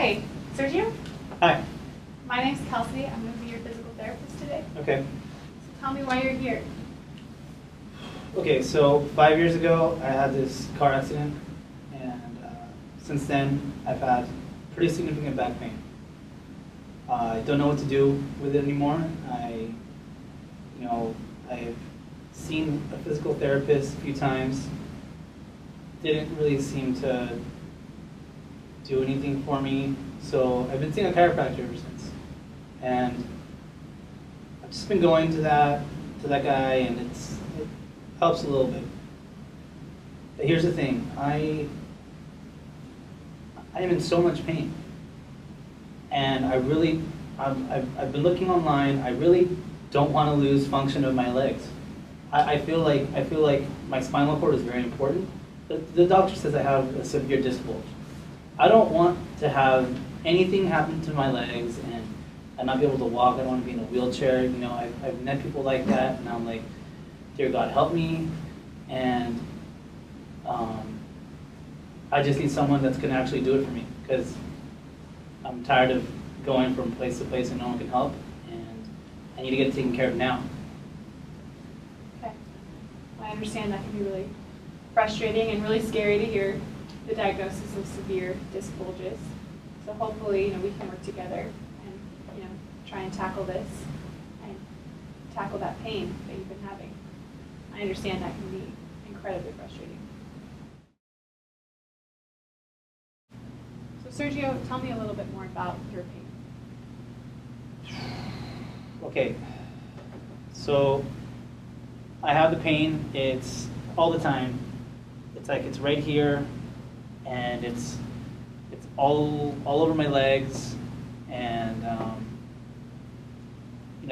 Hi, Sergio. Hi. My name's Kelsey. I'm going to be your physical therapist today. Okay. So tell me why you're here. Okay, so 5 years ago, I had this car accident, and since then, I've had pretty significant back pain. I don't know what to do with it anymore. I've seen a physical therapist a few times. Didn't really seem to do anything for me, so I've been seeing a chiropractor ever since. And I've just been going to that guy, and it helps a little bit. But here's the thing, I am in so much pain, and I've been looking online. I really don't want to lose function of my legs. I feel like my spinal cord is very important. The doctor says I have a severe disc bulge. I don't want to have anything happen to my legs and not be able to walk. I don't want to be in a wheelchair. You know, I've met people like that, and I'm like, dear God, help me. And I just need someone that's going to actually do it for me, because I'm tired of going from place to place and no one can help, and I need to get it taken care of now. Okay. I understand that can be really frustrating and really scary to hear the diagnosis of severe disc bulges. So hopefully, we can work together and, try and tackle this and tackle that pain that you've been having. I understand that can be incredibly frustrating. So Sergio, tell me a little bit more about your pain. Okay, so I have the pain. It's all the time. It's like it's right here, and it's all over my legs, and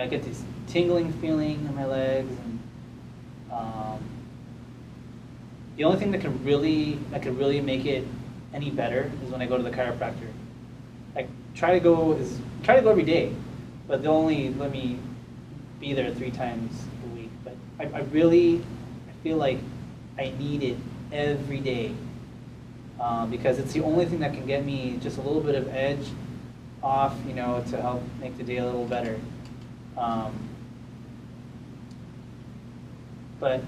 I get this tingling feeling in my legs, and the only thing that could really make it any better is when I go to the chiropractor. I try to go every day, but they'll only let me be there 3 times a week. But I feel like I need it every day, because it's the only thing that can get me just a little bit of edge off, to help make the day a little better. But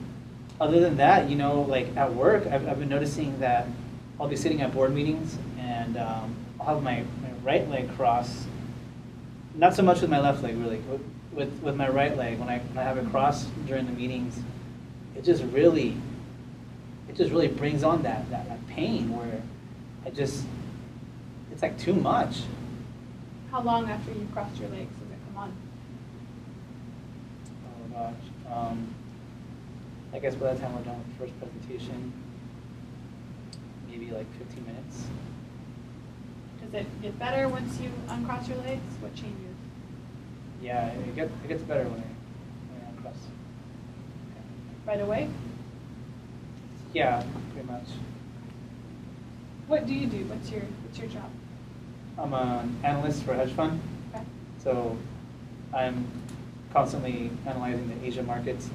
other than that, like at work, I've been noticing that I'll be sitting at board meetings, and I'll have my right leg crossed. Not so much with my left leg, really. With my right leg, when I have it crossed during the meetings, it just really brings on that pain where it's like too much. How long after you've crossed your legs does it come on? Oh gosh. I guess by the time we're done with the first presentation, maybe like 15 minutes. Does it get better once you uncross your legs? What changes? Yeah, it gets better when I uncross. Okay. Right away? Yeah, pretty much. What do you do? What's your job? I'm an analyst for a hedge fund. Okay. So I'm constantly analyzing the Asia markets.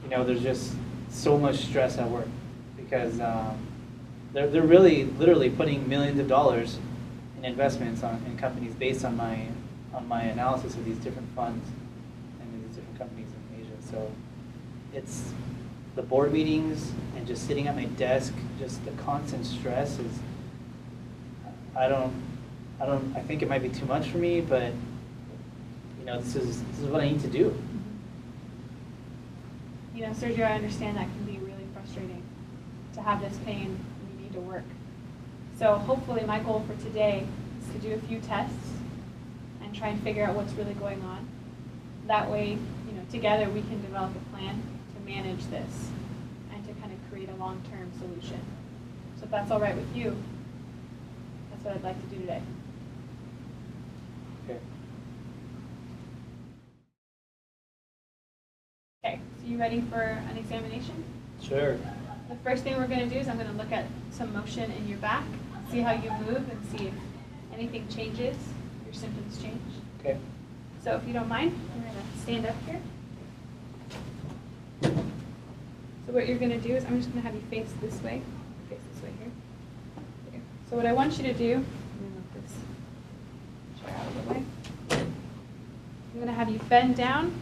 There's just so much stress at work, because they're really literally putting millions of dollars in investments in companies based on my analysis of these different funds and these different companies in Asia. So it's the board meetings and just sitting at my desk, just the constant stress is, I think it might be too much for me, but this is what I need to do. Sergio, I understand that can be really frustrating to have this pain when you need to work. So hopefully my goal for today is to do a few tests and try and figure out what's really going on. That way, together we can develop a plan to manage this and to kind of create a long-term solution. So if that's all right with you, that's what I'd like to do today. Okay. Okay, so you ready for an examination? Sure. The first thing we're going to do is I'm going to look at some motion in your back, see how you move, and see if anything changes, your symptoms change. Okay. So if you don't mind, I'm going to stand up here. So what you're going to do is I'm just going to have you face this way here. So what I want you to do I'm gonna have you bend down.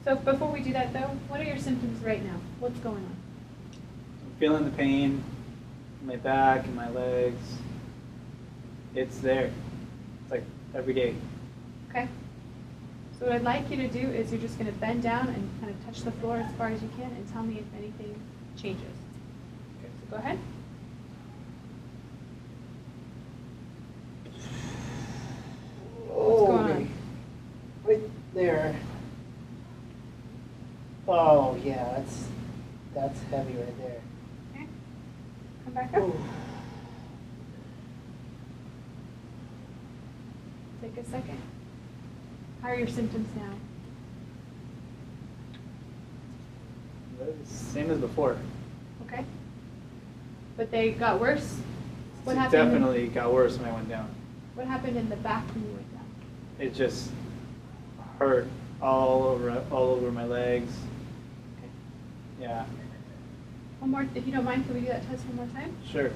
So before we do that though, what are your symptoms right now? What's going on? I'm feeling the pain in my back and my legs. It's there. It's like every day. Okay. So what I'd like you to do is you're just gonna bend down and kind of touch the floor as far as you can and tell me if anything changes. Okay. So go ahead. What's going on? Right there. Oh yeah, that's heavy right there. Okay. Come back up. Take a second. How are your symptoms now? Same as before. Okay. But they got worse? What It happened? definitely got worse when I went down. What happened in the back when you went down? It just hurt all over my legs. Okay. Yeah, One more, if you don't mind, can we do that test one more time? sure.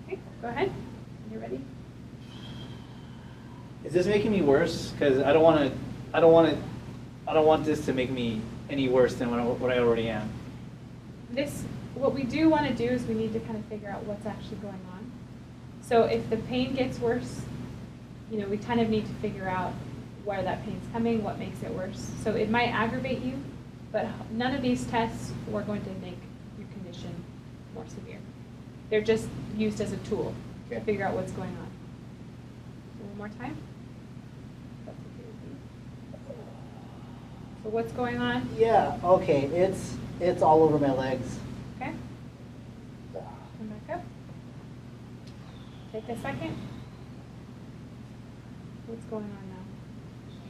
Okay, go ahead. When you're ready. Is this making me worse? Because I don't want this to make me any worse than what I already am. What we do want to do is we need to kind of figure out what's actually going on. So if the pain gets worse, you know, we kind of need to figure out where that pain's coming, what makes it worse. So it might aggravate you, but none of these tests are going to make your condition more severe. They're just used as a tool to Okay. figure out what's going on. So one more time. That's okay with you. So what's going on? Yeah, okay, it's all over my legs. Okay. Come back up. Take a second. What's going on now?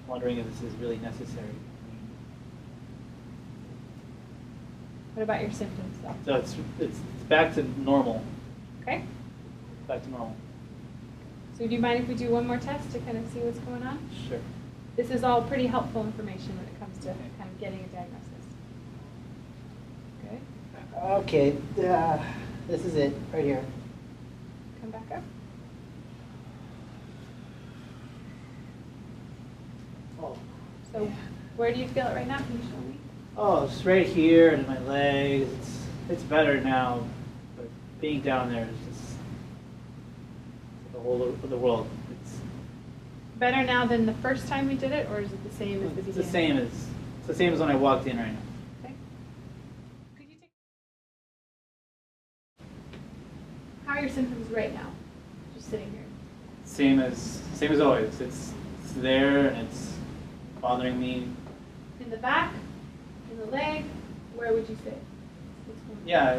Wondering if this is really necessary. What about your symptoms though? So it's back to normal. Okay. Back to normal. So do you mind if we do one more test to kind of see what's going on? Sure. This is all pretty helpful information when it comes to kind of getting a diagnosis. Good. Okay, this is it, right here. Come back up. Oh, So where do you feel it right now? Can you show me? Oh, it's right here in my legs. It's better now, but being down there is just the whole of the world. Better now than the first time we did it, or is it the same as the It's beginning? the same as when I walked in right now. Okay. Could you take? How are your symptoms right now? Just sitting here. Same as always. It's there and it's bothering me. In the back, in the leg, where would you say? What's going on? Yeah,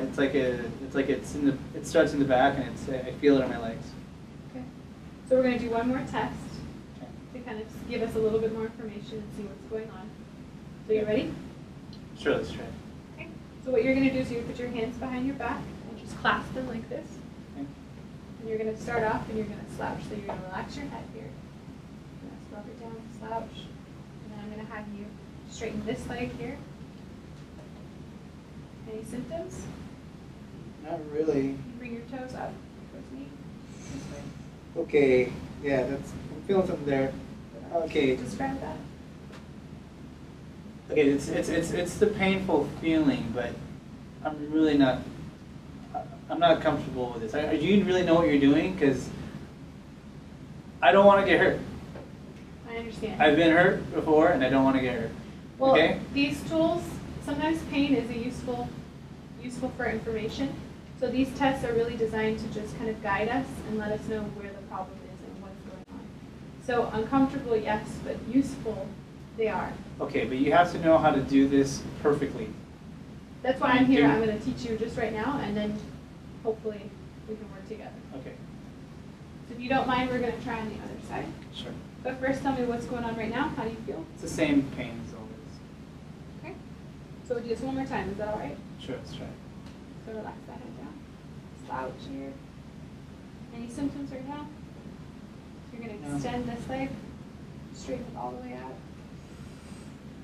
it starts in the back and I feel it in my legs. Okay. So we're going to do one more test to kind of give us a little bit more information and see what's going on. So you ready? Sure, let's try. Okay. So what you're going to do is you're going to put your hands behind your back and just clasp them like this. Okay. And you're going to start off and you're going to slouch. So you're going to relax your head here. You're going to rub it down, slouch. And then I'm going to have you straighten this leg here. Any symptoms? not really. You bring your toes up towards me. This way. Okay, yeah, I'm feeling something there. Okay. Describe that. Okay, it's the painful feeling, but I'm really not. I'm not comfortable with this. Do you really know what you're doing? Because I don't want to get hurt. I understand. I've been hurt before, and I don't want to get hurt. Well, Okay? these tools, sometimes pain is useful for information. So these tests are really designed to just kind of guide us and let us know where the problem is and what's going on. So uncomfortable, yes, but useful, they are. Okay, but you have to know how to do this perfectly. That's why I'm here. Do- I'm going to teach you just right now, and then hopefully we can work together. Okay, So if you don't mind, we're going to try on the other side. sure. But first, tell me what's going on right now. How do you feel? It's the same pain as always. Okay. So we'll do this one more time. Is that all right? Sure, let's try. So relax that head down. Slouch here. Any symptoms right now? So you're going to No. extend this leg, straighten it all the way out.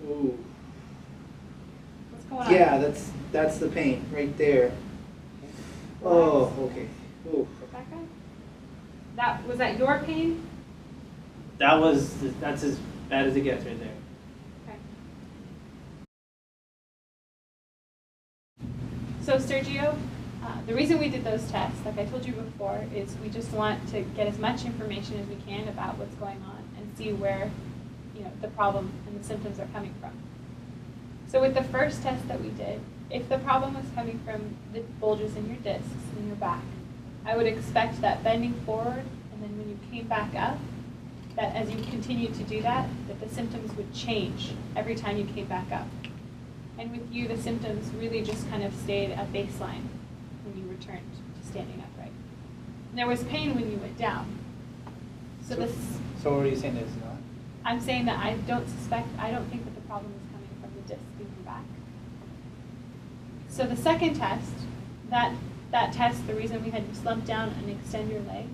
Ooh. What's going on? Yeah, that's the pain right there. Oh, okay. Ooh. Sit back up. Was that your pain? That's as bad as it gets right there. Okay. So Sergio, the reason we did those tests, like I told you before, is we just want to get as much information as we can about what's going on and see where, the problem and the symptoms are coming from. So with the first test that we did, if the problem was coming from the bulges in your discs in your back, I would expect that bending forward and then when you came back up, that as you continued to do that the symptoms would change every time you came back up. And with you, the symptoms really just kind of stayed at baseline when you returned to standing upright. And there was pain when you went down. So So what are you saying is not? I'm saying that I don't think that the problem is coming from the disc in your back. So the second test, that test, the reason we had you slump down and extend your leg,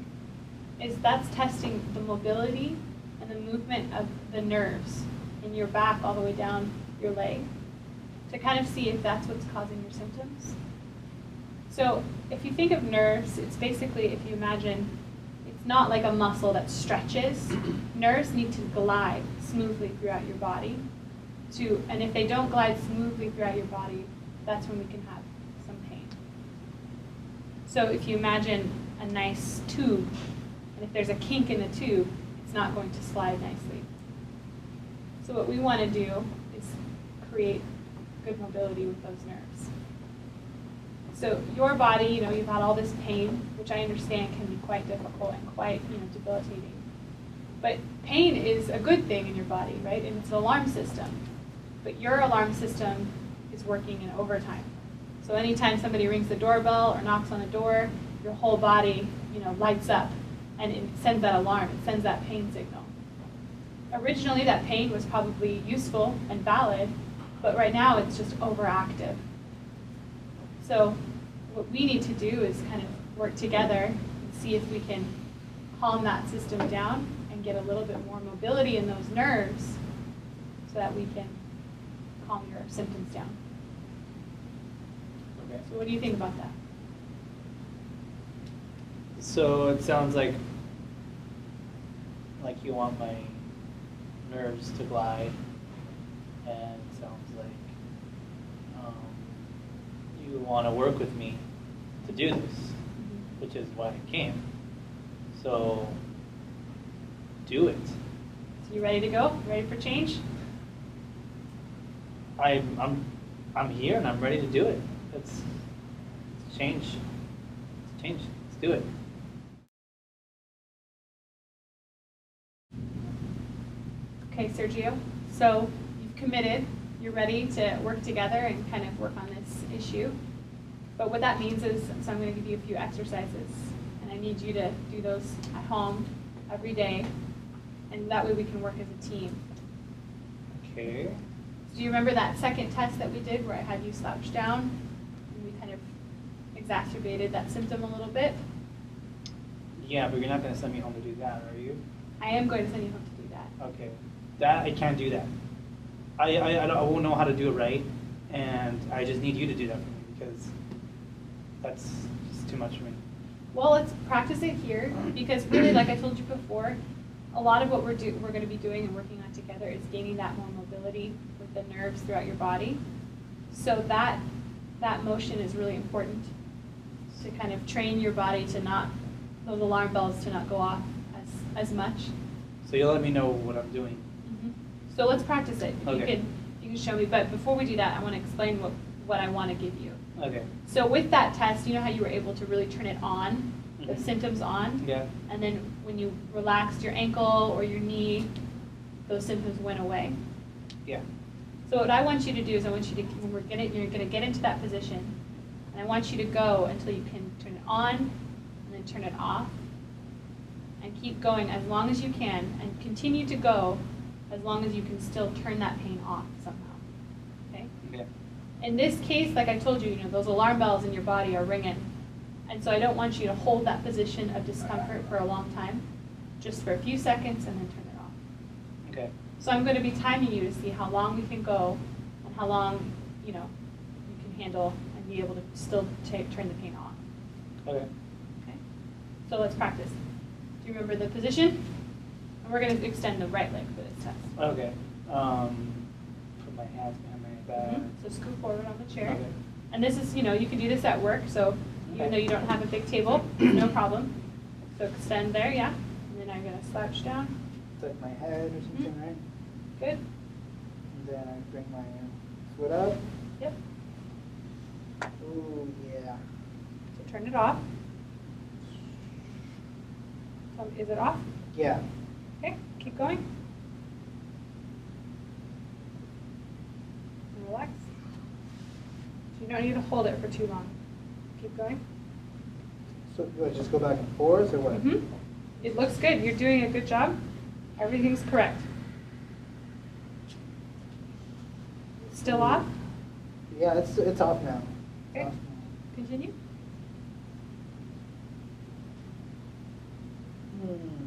is that's testing the mobility and the movement of the nerves in your back all the way down your leg to kind of see if that's what's causing your symptoms. So if you think of nerves, it's basically, if you imagine, it's not like a muscle that stretches. Nerves need to glide smoothly throughout your body. And if they don't glide smoothly throughout your body, that's when we can have some pain. So if you imagine a nice tube, and if there's a kink in the tube, it's not going to slide nicely. So what we want to do is create good mobility with those nerves. So your body, you've had all this pain, which I understand can be quite difficult and quite, debilitating. But pain is a good thing in your body, right? And it's an alarm system. But your alarm system is working in overtime. So anytime somebody rings the doorbell or knocks on the door, your whole body, lights up and it sends that alarm, it sends that pain signal. Originally, that pain was probably useful and valid, but right now it's just overactive. So what we need to do is kind of work together and see if we can calm that system down and get a little bit more mobility in those nerves so that we can calm your symptoms down. Okay. So what do you think about that? So it sounds like you want my nerves to glide, and it sounds like you want to work with me to do this, which is why I came. So do it. So you ready to go? Ready for change? I'm here and I'm ready to do it. Let's change. Let's change. Let's do it. Okay, Sergio. So you've committed. You're ready to work together and kind of work on this issue. But what that means is, so I'm going to give you a few exercises, and I need you to do those at home every day, and that way we can work as a team. Okay. Do you remember that second test that we did where I had you slouch down and we kind of exacerbated that symptom a little bit? Yeah, but you're not going to send me home to do that, are you? I am going to send you home to do that. Okay. That, I can't do that. I won't know how to do it right, and I just need you to do that for me because that's just too much for me. Well, let's practice it here because really, like I told you before, a lot of what we're going to be doing and working on together is gaining that more mobility with the nerves throughout your body. So that motion is really important to kind of train your body to not, those alarm bells to not go off as much. So you'll let me know what I'm doing. So let's practice it. Okay. You can show me, but before we do that, I want to explain what I want to give you. Okay. So with that test, you know how you were able to really turn it on, the symptoms on? Yeah. And then when you relaxed your ankle or your knee, those symptoms went away. Yeah. So what I want you to do is I want you to, you're going to get into that position, and I want you to go until you can turn it on and then turn it off, and keep going as long as you can, and continue to go as long as you can still turn that pain off somehow. Okay? Okay. In this case, like I told you, those alarm bells in your body are ringing. And so I don't want you to hold that position of discomfort for a long time, just for a few seconds and then turn it off. Okay. So I'm going to be timing you to see how long we can go and how long, you can handle and be able to still turn the pain off. Okay. Okay? So let's practice. Do you remember the position? I And we're gonna extend the right leg for this test. Okay. Put my hands behind my back. So scoot forward on the chair. Okay. And this is, you know, you can do this at work, so even Okay. though you don't have a big table, no problem. So extend there, yeah. And then I'm gonna slouch down. Tuck my head or something, Mhm. right? Good. And then I bring my foot up. Yep. Oh, yeah. So turn it off. Is it off? Yeah. Okay, keep going. And relax. So you don't need to hold it for too long. Keep going. So do I just go back and forth or what? Mhm. It looks good. You're doing a good job. Everything's correct. Still off? Yeah, it's off now. It's Okay. off now. Continue. Hmm.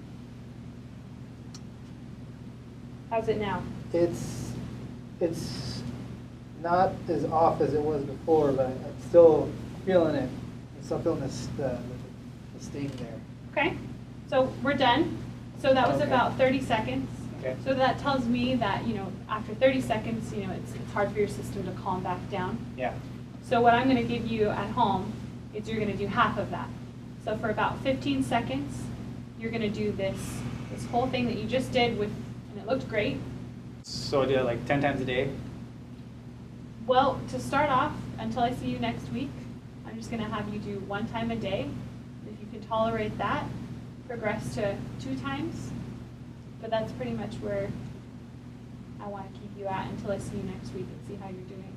How's it now? It's not as off as it was before, but I'm still feeling it. I'm still feeling the sting there. Okay, so we're done. So that was Okay. about 30 seconds. Okay. So that tells me that, you know, after 30 seconds, you know, it's hard for your system to calm back down. Yeah. So what I'm gonna give you at home is you're gonna do half of that. So for about 15 seconds, you're gonna do this whole thing that you just did with, and it looked great. So I do it like 10 times a day? Well, to start off, until I see you next week, I'm just gonna have you do 1 time a day. If you can tolerate that, progress to 2 times. But that's pretty much where I wanna keep you at until I see you next week and see how you're doing.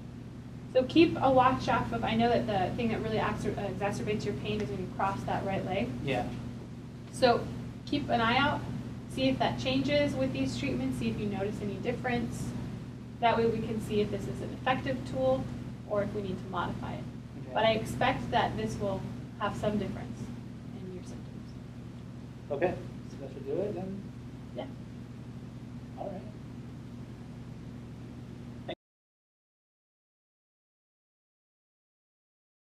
So keep a watch off of, I know that the thing that really exacerbates your pain is when you cross that right leg. Yeah. So keep an eye out, see if that changes with these treatments, see if you notice any difference. That way we can see if this is an effective tool or if we need to modify it. Okay. But I expect that this will have some difference in your symptoms. Okay, so that should do it then?